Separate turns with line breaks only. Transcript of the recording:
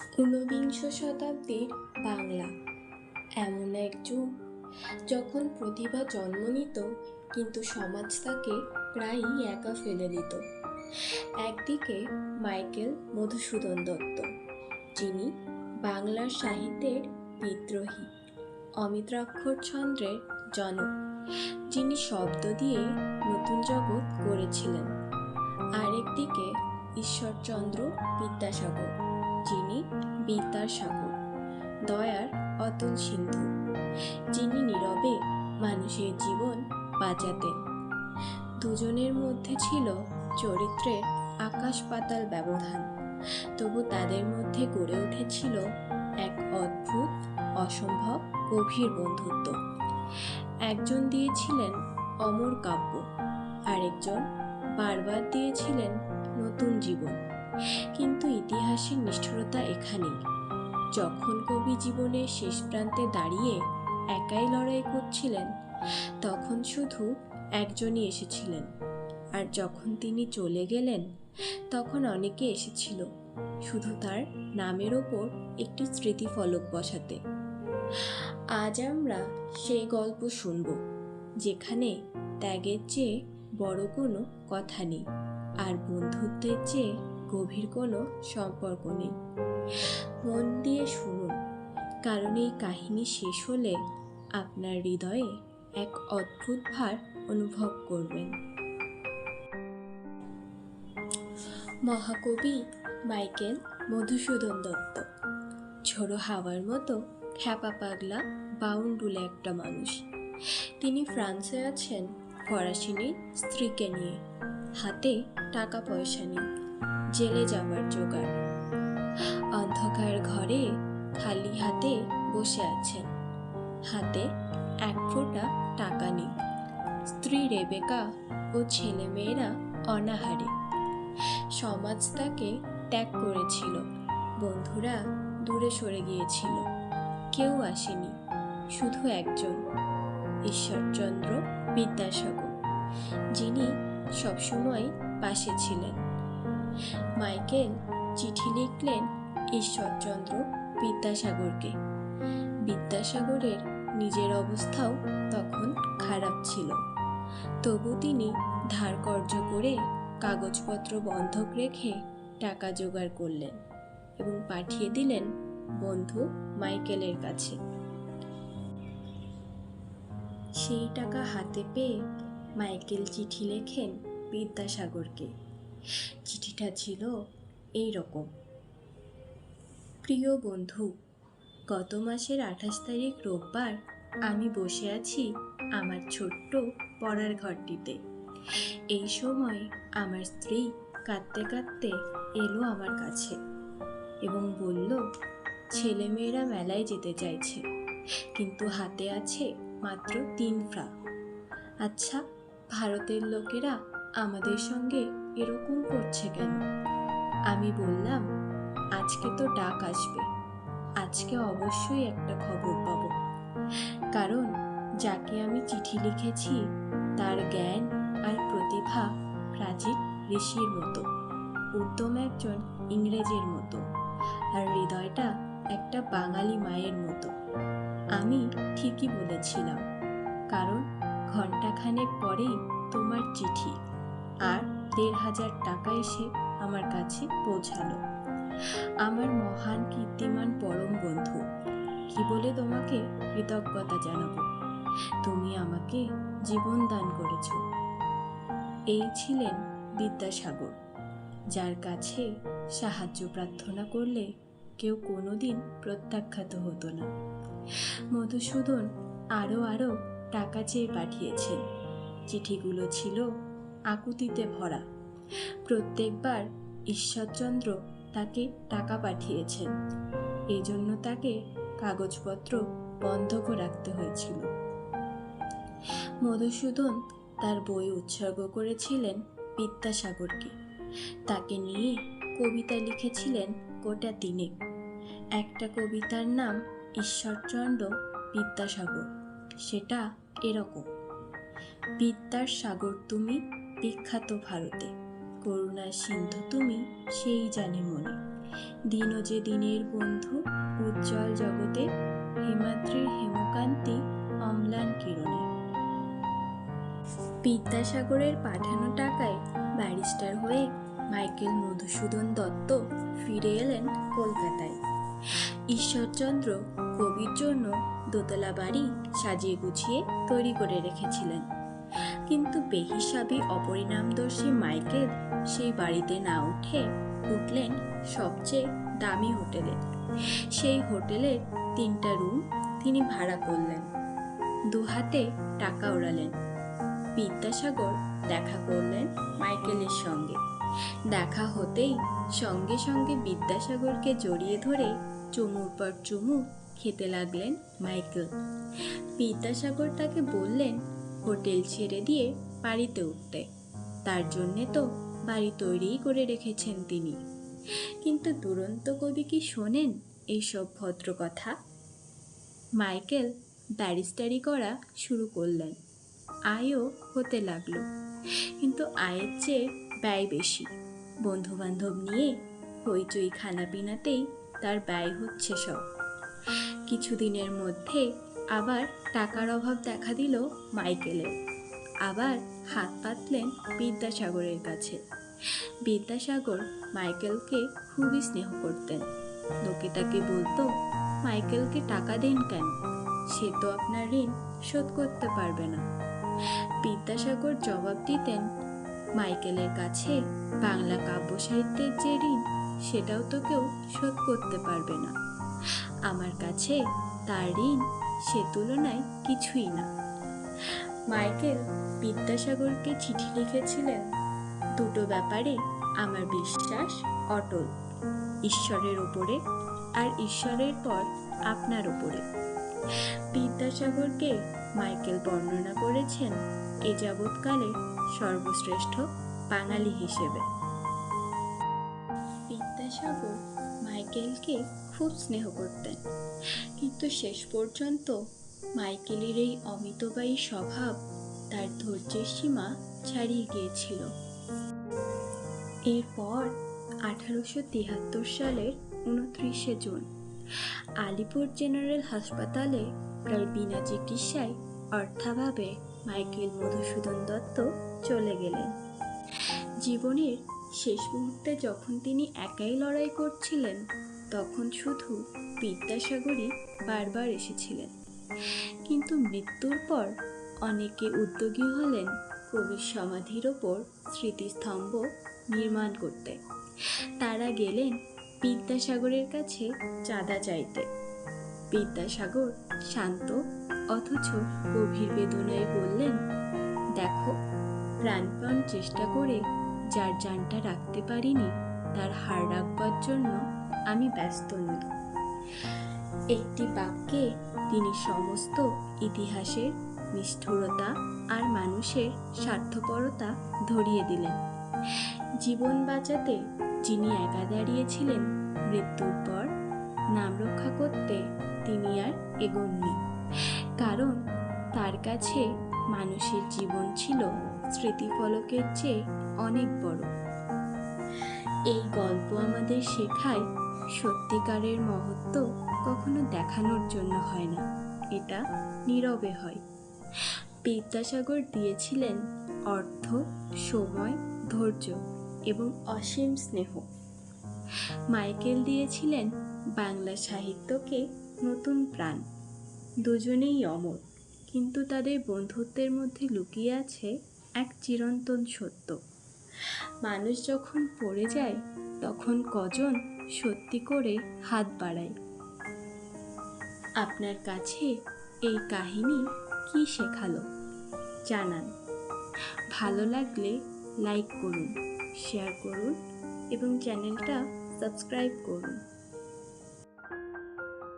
ঊনবিংশ শতাব্দীর বাংলা এমন এক যুগ যখন প্রতিভা জন্ম নিত, কিন্তু সমাজ তাকে প্রায়ই একা ফেলে দিত। একদিকে মাইকেল মধুসূদন দত্ত, যিনি বাংলার সাহিত্যের বিদ্রোহী, অমিত্রাক্ষরছন্দ্রের জনক, যিনি শব্দ দিয়ে নতুন জগৎ গড়েছিলেন। আরেকদিকে ঈশ্বরচন্দ্র বিদ্যাসাগর, যিনি বিদ্যার সাগর, দয়ার অতুল সিন্ধু, যিনি নীরবে মানুষের জীবন বাঁচাতেন। দুজনের মধ্যে ছিল চরিত্রের আকাশ পাতাল ব্যবধান, তবু তাদের মধ্যে গড়ে উঠেছিল এক অদ্ভুত, অসম্ভব গভীর বন্ধুত্ব। একজন দিয়েছিলেন অমর কাব্য, আরেকজন বারবার দিয়েছিলেন নতুন জীবন। কিন্তু ইতিহাসের নিষ্ঠুরতা এখানেই। যখন কবি জীবনের শেষ প্রান্তে দাঁড়িয়ে একাই লড়াই করছিলেন, তখন শুধু একজনই এসেছিলেন, আর যখন তিনি চলে গেলেন, তখন অনেকে এসেছিল শুধু তার নামের ওপর একটি স্মৃতিফলক বসাতে। আজ আমরা সেই গল্প শুনব, যেখানে ত্যাগের চেয়ে বড় কোনো কথা নেই, আর বন্ধুত্বের চেয়ে গভীর কোনো সম্পর্ক নেই। মন দিয়ে শুনুন, কারণ এই কাহিনী শেষ হলে আপনার হৃদয়ে এক অদ্ভুত ভার অনুভব করবেন। মহাকবি মাইকেল মধুসূদন দত্ত ঝোড়ো হাওয়ার মতো খ্যাপা পাগলা বাউন্ডুলে একটা মানুষ। তিনি ফ্রান্সে আছেন ফরাসিনীর স্ত্রীকে নিয়ে, হাতে টাকা পয়সা নেই, জেলে যাবার জোগাড়। অন্ধকার ঘরে খালি হাতে বসে আছেন, হাতে এক ফোঁটা টাকা নেই। স্ত্রী রেবেকা ও ছেলে মেয়েরা অনাহারে। সমাজ তাকে ত্যাগ করেছিল, বন্ধুরা দূরে সরে গিয়েছিল, কেউ আসেনি, শুধু একজন, ঈশ্বরচন্দ্র বিদ্যাসাগর, যিনি সবসময় পাশে ছিলেন। মাইকেল চিঠি লিখলেন ঈশ্বরচন্দ্র বিদ্যাসাগরকে। বিদ্যাসাগরের নিজের অবস্থাও তখন খারাপ ছিল, তবু তিনি ধার কর্জ করে কাগজপত্র বন্ধক রেখে টাকা জোগাড় করলেন এবং পাঠিয়ে দিলেন বন্ধু মাইকেলের কাছে। সেই টাকা হাতে পেয়ে মাইকেল চিঠি লেখেন বিদ্যাসাগরকে। চিঠিটা ছিল এই রকম: প্রিয় বন্ধু, গত মাসের 28 তারিখ রোববার আমি বসে আছি আমার ছোট্ট পড়ার ঘরটিতে। এই সময় আমার স্ত্রী কাঁদতে কাঁদতে এলো আমার কাছে এবং বলল, ছেলেমেয়েরা মেলায় যেতে চাইছে, কিন্তু হাতে আছে মাত্র 3 ফ্রা। আচ্ছা, ভারতের লোকেরা আমাদের সঙ্গে এরকম করছে কেন? আমি বললাম, আজকে তো ডাক আসবে, আজকে অবশ্যই একটা খবর পাবো, কারণ যাকে আমি চিঠি লিখেছি তার জ্ঞান আর প্রতিভা প্রাচীন ঋষির মতো, উদ্যম একজন ইংরেজের মতো, আর হৃদয়টা একটা বাঙালি মায়ের মতো। আমি ঠিকই বলেছিলাম, কারণ ঘণ্টাখানেক পরেই তোমার চিঠি আর 1,500 টাকা এসে আমার কাছে পৌঁছালো। আমার মহান কীর্তিমান পরম বন্ধু, কি বলে তোমাকে কৃতজ্ঞতা জানাবো? তুমি আমাকে জীবন দান করেছ। এই ছিলেন বিদ্যাসাগর, যার কাছে সাহায্য প্রার্থনা করলে কেউ কোনোদিন প্রত্যাখ্যাত হতো না। মধুসূদন আরও টাকা চেয়ে পাঠিয়েছেন। চিঠিগুলো ছিল আকুতিতে ভরা। প্রত্যেকবার ঈশ্বরচন্দ্র তাকে টাকা পাঠিয়েছেন, এই জন্য তাকে কাগজপত্র বন্ধক রাখতে হয়েছিল। মধুসূদন তার বই উৎসর্গ করেছিলেন বিদ্যাসাগরকে। তাকে নিয়ে কবিতা লিখেছিলেন গোটা 3। একটা কবিতার নাম ঈশ্বরচন্দ্র বিদ্যাসাগর। সেটা এরকম: বিদ্যার সাগর তুমি, বিখ্যাত ভারতে, করুণার সিন্ধু তুমি, সেই জানে মনে, দিনও যে দিনের বন্ধু, উজ্জ্বল জগতে হিমাদ্রির হেমকান্তি অম্লান কিরণে। বিদ্যাসাগরের পাঠানো টাকায় ব্যারিস্টার হয়ে মাইকেল মধুসূদন দত্ত ফিরে এলেন কলকাতায়। ঈশ্বরচন্দ্র কবির জন্য দোতলা বাড়ি সাজিয়ে গুছিয়ে তৈরি করে রেখেছিলেন, কিন্তু বেহিসাবি অপরিণামদর্শী মাইকেল সেই বাড়িতে না উঠলেন সবচেয়ে দামি হোটেলে। সেই হোটেলের 3টা রুম তিনি ভাড়া করলেন, দুহাতে টাকা ওড়ালেন। বিদ্যাসাগর দেখা করলেন মাইকেলের সঙ্গে। দেখা হতেই সঙ্গে সঙ্গে বিদ্যাসাগরকে জড়িয়ে ধরে চুমুর পর চুমু খেতে লাগলেন মাইকেল। বিদ্যাসাগর তাকে বললেন হোটেল ছেড়ে দিয়ে বাড়িতে উঠতে, তার জন্যে তো বাড়ি তৈরিই করে রেখেছেন তিনি। কিন্তু দুরন্ত কবি কি শোনেন এইসব ভদ্র কথা? মাইকেল ব্যারিস্টারি করা শুরু করলেন, আয়ও হতে লাগলো, কিন্তু আয়ের চেয়ে ব্যয় বেশি। বন্ধুবান্ধব নিয়ে হইচই খানাপিনাতেই তার ব্যয় হচ্ছে সব। কিছুদিনের মধ্যে আবার টাকার অভাব দেখা দিল মাইকেলের। আবার হাত পাতলেন বিদ্যাসাগরের কাছে। বিদ্যাসাগর মাইকেলকে খুবই স্নেহ করতেন। লোকে তাকে বলতো, মাইকেলকে টাকা দেন কেন, সে তো আপনার ঋণ শোধ করতে পারবে না। বিদ্যাসাগর জবাব দিতেন, মাইকেলের কাছে বাংলা কাব্য সাহিত্যের যে ঋণ, সেটাও তো কেউ শোধ করতে পারবে না। আমার কাছে তার ঋণ সে তুলনায় কিছুই না। মাইকেল বিদ্যাসাগরকে চিঠি লিখেছিলেন, দুটো ব্যাপারে আমার বিশ্বাস অটল, ঈশ্বরের ওপরে আর ঈশ্বরের পর আপনার ওপরে। বিদ্যাসাগরকে মাইকেল বর্ণনা করেছেন এ যাবৎকালে সর্বশ্রেষ্ঠ বাঙালি হিসেবে। বিদ্যাসাগর মাইকেলকে খুব স্নেহ করতেন, কিন্তু শেষ পর্যন্ত মাইকেলের এই অমিতবায়ী স্বভাব তার ধৈর্যের সীমা ছাড়িয়ে গিয়েছিল। এরপর 1873 সালের 29শে জুন আলিপুর জেনারেল হাসপাতালে প্রায় বিনা চিকিৎসায় অর্থাভাবে মাইকেল মধুসূদন দত্ত চলে গেলেন। জীবনের শেষ মুহূর্তে যখন তিনি একাই লড়াই করছিলেন, তখন শুধু বিদ্যাসাগরই বারবার এসেছিলেন। কিন্তু মৃত্যুর পর অনেকে উদ্যোগী হলেন কবির সমাধির ওপর স্মৃতিস্তম্ভ নির্মাণ করতে। তারা গেলেন বিদ্যাসাগরের কাছে চাঁদা চাইতে। বিদ্যাসাগর শান্ত অথচ গভীর বেদনায় বললেন, দেখো, প্রাণপণ চেষ্টা করে যার জানটা রাখতে পারিনি, তার হাড় রাখবার জন্য আমি ব্যস্ত নই। একটি বাক্যে তিনি সমস্ত ইতিহাসের নিষ্ঠুরতা আর মানুষের স্বার্থপরতা ধরিয়ে দিলেন। জীবন বাঁচাতে যিনি একা দাঁড়িয়েছিলেন, মৃত্যুর পর নাম রক্ষা করতে তিনি আর এগোননি, কারণ তার কাছে মানুষের জীবন ছিল স্মৃতিফলকের চেয়ে অনেক বড়। এই গল্প আমাদের শেখায়, সত্যিকারের মহত্ব কখনো দেখানোর জন্য হয় না, এটা নীরবে হয়। বিদ্যাসাগর দিয়েছিলেন অর্থ, সময়, ধৈর্য এবং অসীম স্নেহ। মাইকেল দিয়েছিলেন বাংলা সাহিত্যকে নতুন প্রাণ। দুজনেই অমর, কিন্তু তাদের বন্ধুত্বের মধ্যে লুকিয়ে আছে এক চিরন্তন সত্য। মানুষ যখন পড়ে যায়, তখন কজন সত্যি করে হাত বাড়ায়। আপনার কাছে এই কাহিনী কি শেখালো জানান। ভালো লাগলে লাইক করুন, শেয়ার করুন এবং চ্যানেলটা সাবস্ক্রাইব করুন।